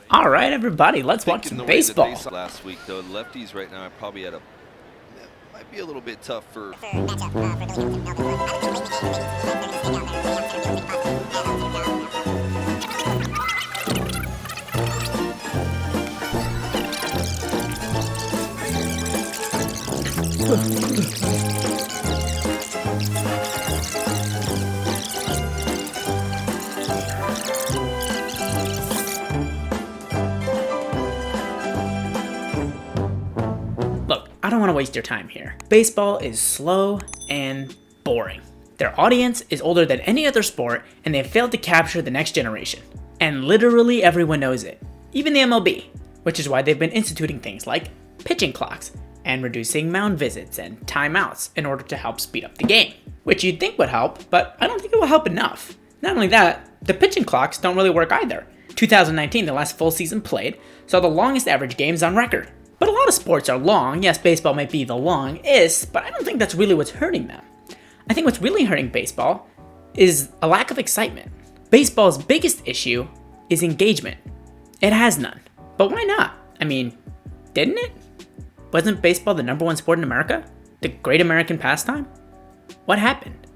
All right, everybody, let's watch some baseball. Last week, though, lefties right now are probably at a might be a little bit tough for. Look, I don't want to waste your time here. Baseball is slow and boring. Their audience is older than any other sport, and they have failed to capture the next generation. And literally everyone knows it, even the MLB, which is why they've been instituting things like pitching clocks and reducing mound visits and timeouts in order to help speed up the game, which you'd think would help, but I don't think it will help enough. Not only that, the pitching clocks don't really work either. 2019, the last full season played, saw the longest average games on record. But a lot of sports are long. Yes, baseball might be the longest, but I don't think that's really what's hurting them. I think what's really hurting baseball is a lack of excitement. Baseball's biggest issue is engagement. It has none. But why not? I mean, didn't it? Wasn't baseball the number one sport in America? The great American pastime? What happened?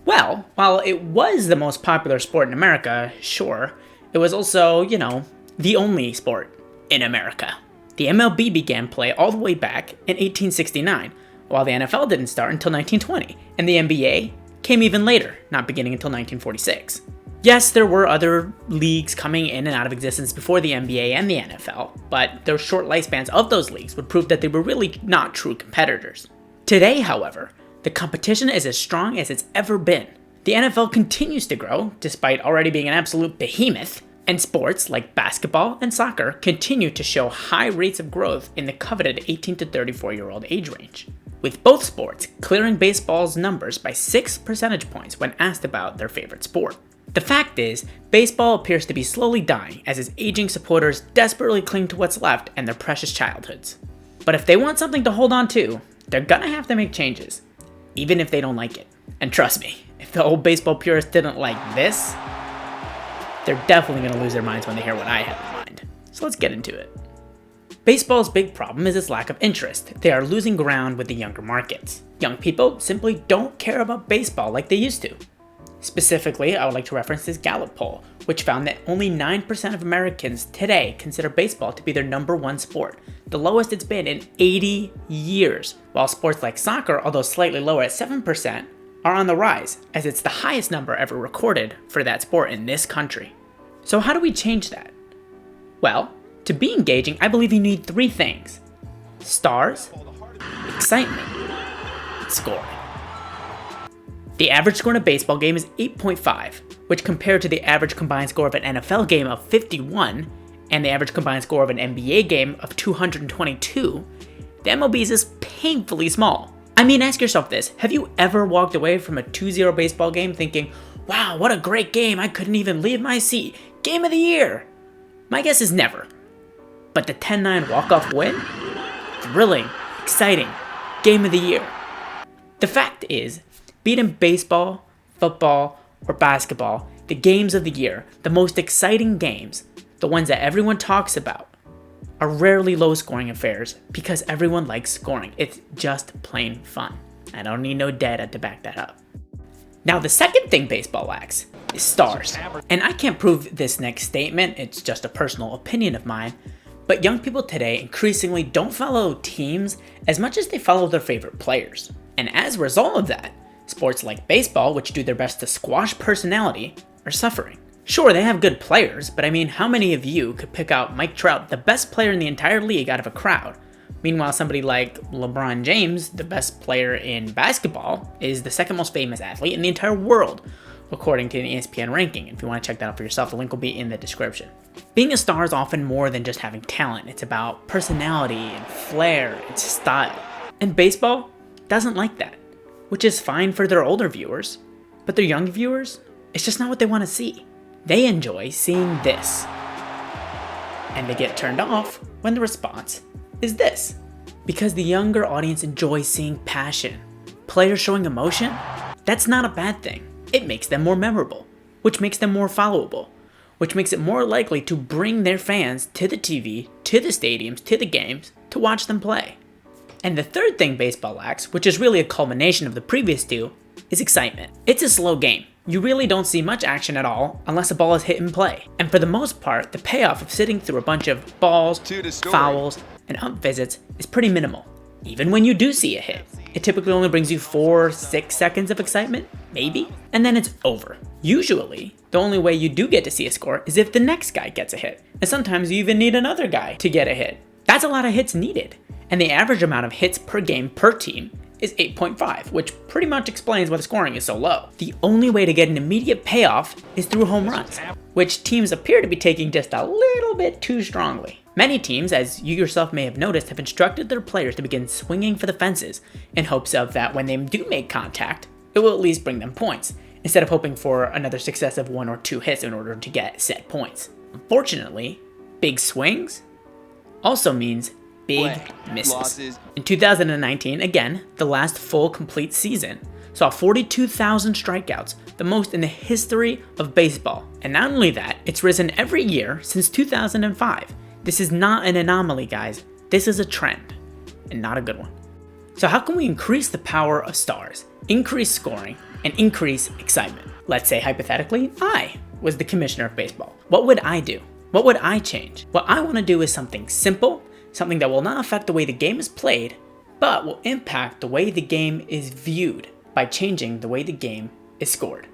Well, while it was the most popular sport in America, sure, it was also, the only sport in America. The MLB began play all the way back in 1869, while the NFL didn't start until 1920, and the NBA came even later, not beginning until 1946. Yes, there were other leagues coming in and out of existence before the NBA and the NFL, but the short lifespans of those leagues would prove that they were really not true competitors. Today, however, the competition is as strong as it's ever been. The NFL continues to grow, despite already being an absolute behemoth, and sports like basketball and soccer continue to show high rates of growth in the coveted 18 to 34-year-old age range, with both sports clearing baseball's numbers by 6 percentage points when asked about their favorite sport. The fact is, baseball appears to be slowly dying as its aging supporters desperately cling to what's left and their precious childhoods. But if they want something to hold on to, they're gonna have to make changes, even if they don't like it. And trust me, if the old baseball purists didn't like this, they're definitely going to lose their minds when they hear what I have in mind. So let's get into it. Baseball's big problem is its lack of interest. They are losing ground with the younger markets. Young people simply don't care about baseball like they used to. Specifically, I would like to reference this Gallup poll, which found that only 9% of Americans today consider baseball to be their number one sport, the lowest it's been in 80 years, while sports like soccer, although slightly lower at 7%, are on the rise, as it's the highest number ever recorded for that sport in this country. So how do we change that? Well, to be engaging, I believe you need 3 things: stars, excitement, and scoring. The average score in a baseball game is 8.5, which compared to the average combined score of an NFL game of 51 and the average combined score of an NBA game of 222, the MLB's is painfully small. I mean, ask yourself this: have you ever walked away from a 2-0 baseball game thinking, wow, what a great game, I couldn't even leave my seat, game of the year? My guess is never. But the 10-9 walk-off win? Thrilling, exciting, game of the year. The fact is, be it in baseball, football, or basketball, the games of the year, the most exciting games, the ones that everyone talks about, are rarely low-scoring affairs because everyone likes scoring. It's just plain fun. I don't need no data to back that up. Now, the second thing baseball lacks is stars. And I can't prove this next statement, it's just a personal opinion of mine, but young people today increasingly don't follow teams as much as they follow their favorite players. And as a result of that, sports like baseball, which do their best to squash personality, are suffering. Sure, they have good players, but I mean, how many of you could pick out Mike Trout, the best player in the entire league, out of a crowd? Meanwhile, somebody like LeBron James, the best player in basketball, is the second most famous athlete in the entire world, according to an ESPN ranking. If you want to check that out for yourself, the link will be in the description. Being a star is often more than just having talent. It's about personality and flair and style. And baseball doesn't like that, which is fine for their older viewers, but their young viewers, it's just not what they want to see. They enjoy seeing this. And they get turned off when the response is this. Because the younger audience enjoys seeing passion. Players showing emotion, that's not a bad thing. It makes them more memorable, which makes them more followable, which makes it more likely to bring their fans to the TV, to the stadiums, to the games, to watch them play. And the third thing baseball lacks, which is really a culmination of the previous two, is excitement. It's a slow game. You really don't see much action at all unless a ball is hit in play. And for the most part, the payoff of sitting through a bunch of balls, fouls, and ump visits is pretty minimal. Even when you do see a hit, it typically only brings you 4-6 seconds of excitement, maybe, and then it's over. Usually, the only way you do get to see a score is if the next guy gets a hit, and sometimes you even need another guy to get a hit. That's a lot of hits needed, and the average amount of hits per game per team is 8.5, which pretty much explains why the scoring is so low. The only way to get an immediate payoff is through home runs, which teams appear to be taking just a little bit too strongly. Many teams, as you yourself may have noticed, have instructed their players to begin swinging for the fences in hopes of that when they do make contact, it will at least bring them points, instead of hoping for another successive 1 or 2 hits in order to get set points. Unfortunately, big swings also means big misses. In 2019, again, the last full complete season, saw 42,000 strikeouts, the most in the history of baseball. And not only that, it's risen every year since 2005. This is not an anomaly, guys. This is a trend, and not a good one. So how can we increase the power of stars, increase scoring, and increase excitement? Let's say hypothetically, I was the commissioner of baseball. What would I do? What would I change? What I want to do is something simple, something that will not affect the way the game is played, but will impact the way the game is viewed by changing the way the game is scored.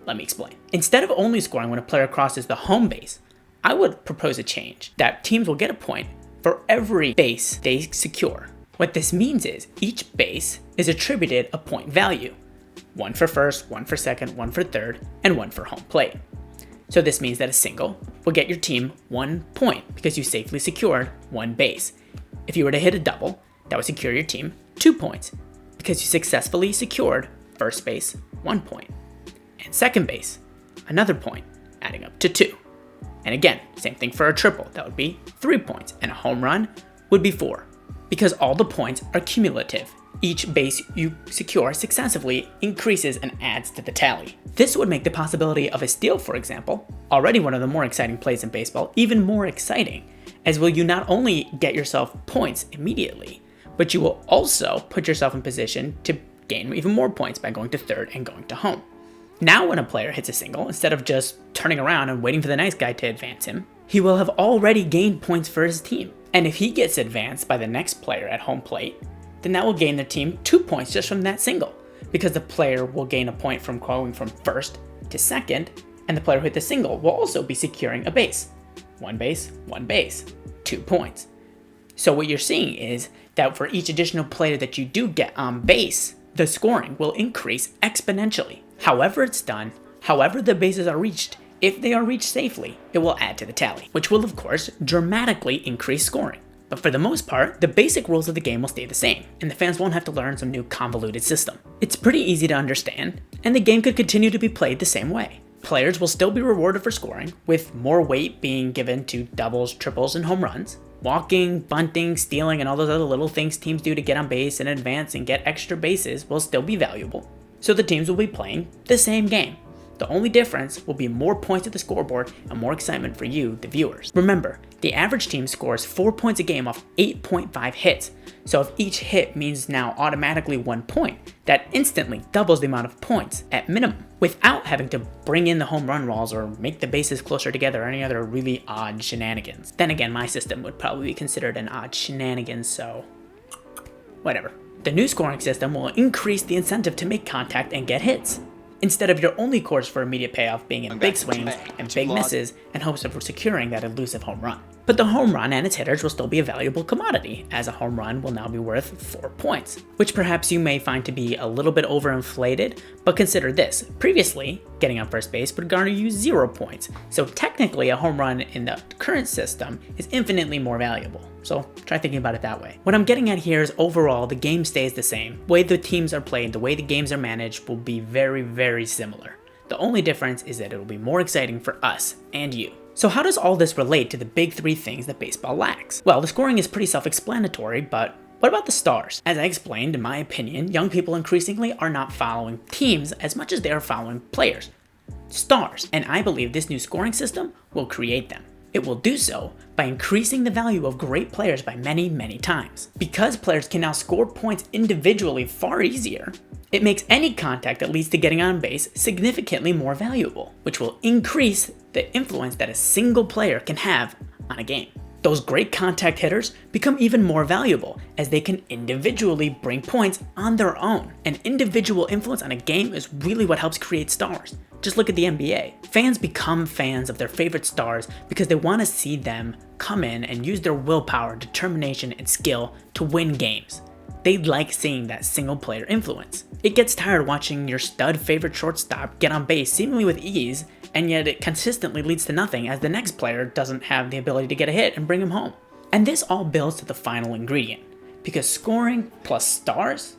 Let me explain. Instead of only scoring when a player crosses the home base, I would propose a change that teams will get a point for every base they secure. What this means is each base is attributed a point value. 1 for first, 1 for second, 1 for third, and 1 for home plate. So this means that a single will get your team 1 point because you safely secured 1 base. If you were to hit a double, that would secure your team 2 points because you successfully secured first base 1 point. And second base, another point, adding up to 2. And again, same thing for a triple, that would be 3 points, and a home run would be 4. Because all the points are cumulative. Each base you secure successively increases and adds to the tally. This would make the possibility of a steal, for example, already one of the more exciting plays in baseball, even more exciting, as will you not only get yourself points immediately, but you will also put yourself in position to gain even more points by going to third and going to home. Now when a player hits a single, instead of just turning around and waiting for the next guy to advance him, he will have already gained points for his team. And if he gets advanced by the next player at home plate, then that will gain their team 2 points just from that single, because the player will gain a point from going from first to second, and the player who hit the single will also be securing a base. 1 base, 1 base, 2 points. So what you're seeing is that for each additional player that you do get on base, the scoring will increase exponentially. However it's done, however the bases are reached, if they are reached safely, it will add to the tally, which will of course dramatically increase scoring. But for the most part, the basic rules of the game will stay the same, and the fans won't have to learn some new convoluted system. It's pretty easy to understand, and the game could continue to be played the same way. Players will still be rewarded for scoring, with more weight being given to doubles, triples, and home runs. Walking, bunting, stealing, and all those other little things teams do to get on base and advance and get extra bases will still be valuable. So the teams will be playing the same game. The only difference will be more points at the scoreboard and more excitement for you, the viewers. Remember, the average team scores 4 points a game off 8.5 hits. So if each hit means now automatically 1 point, that instantly doubles the amount of points at minimum, without having to bring in the home run walls or make the bases closer together or any other really odd shenanigans. Then again, my system would probably be considered an odd shenanigans, so whatever. The new scoring system will increase the incentive to make contact and get hits, instead of your only course for immediate payoff being in big swings and big misses in hopes of securing that elusive home run. But the home run and its hitters will still be a valuable commodity, as a home run will now be worth 4 points, which perhaps you may find to be a little bit overinflated, but consider this. Previously, getting on first base would garner you 0 points, so technically a home run in the current system is infinitely more valuable. So try thinking about it that way. What I'm getting at here is overall the game stays the same. The way the teams are played, the way the games are managed will be very, very similar. The only difference is that it will be more exciting for us and you. So how does all this relate to the big 3 things that baseball lacks? Well, the scoring is pretty self-explanatory, but what about the stars? As I explained, in my opinion, young people increasingly are not following teams as much as they are following players. stars, and I believe this new scoring system will create them. It will do so by increasing the value of great players by many, many times. Because players can now score points individually far easier, it makes any contact that leads to getting on base significantly more valuable, which will increase the influence that a single player can have on a game. Those great contact hitters become even more valuable as they can individually bring points on their own. An individual influence on a game is really what helps create stars. Just look at the NBA. Fans become fans of their favorite stars because they want to see them come in and use their willpower, determination, and skill to win games. They like seeing that single player influence. It gets tired watching your stud favorite shortstop get on base seemingly with ease, and yet it consistently leads to nothing as the next player doesn't have the ability to get a hit and bring him home. And this all builds to the final ingredient, because scoring plus stars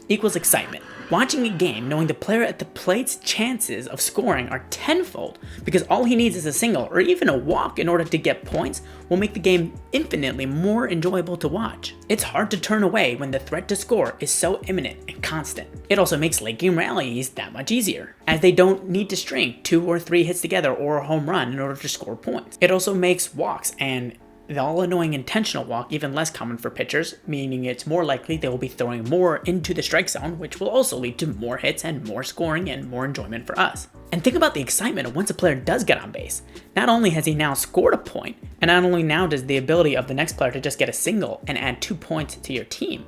equals excitement. Watching a game knowing the player at the plate's chances of scoring are tenfold because all he needs is a single or even a walk in order to get points will make the game infinitely more enjoyable to watch. It's hard to turn away when the threat to score is so imminent and constant. It also makes late game rallies that much easier, as they don't need to string 2 or 3 hits together or a home run in order to score points. It also makes walks and the all-annoying intentional walk even less common for pitchers, meaning it's more likely they will be throwing more into the strike zone, which will also lead to more hits and more scoring and more enjoyment for us. And think about the excitement of once a player does get on base. Not only has he now scored a point, and not only now does the ability of the next player to just get a single and add 2 points to your team,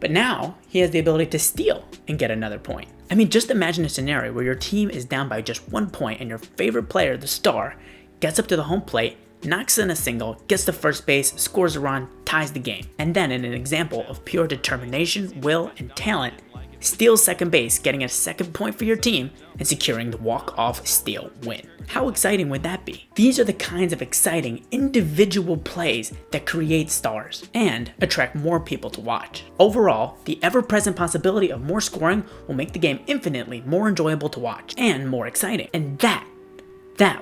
but now he has the ability to steal and get another point. I mean, just imagine a scenario where your team is down by just 1 point and your favorite player, the star, gets up to the home plate, knocks in a single, gets to first base, scores a run, ties the game. And then in an example of pure determination, will, and talent, steals second base, getting a second point for your team and securing the walk-off steal win. How exciting would that be? These are the kinds of exciting individual plays that create stars and attract more people to watch. Overall, the ever-present possibility of more scoring will make the game infinitely more enjoyable to watch and more exciting. And that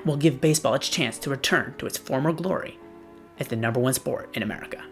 will give baseball its chance to return to its former glory as the #1 sport in America.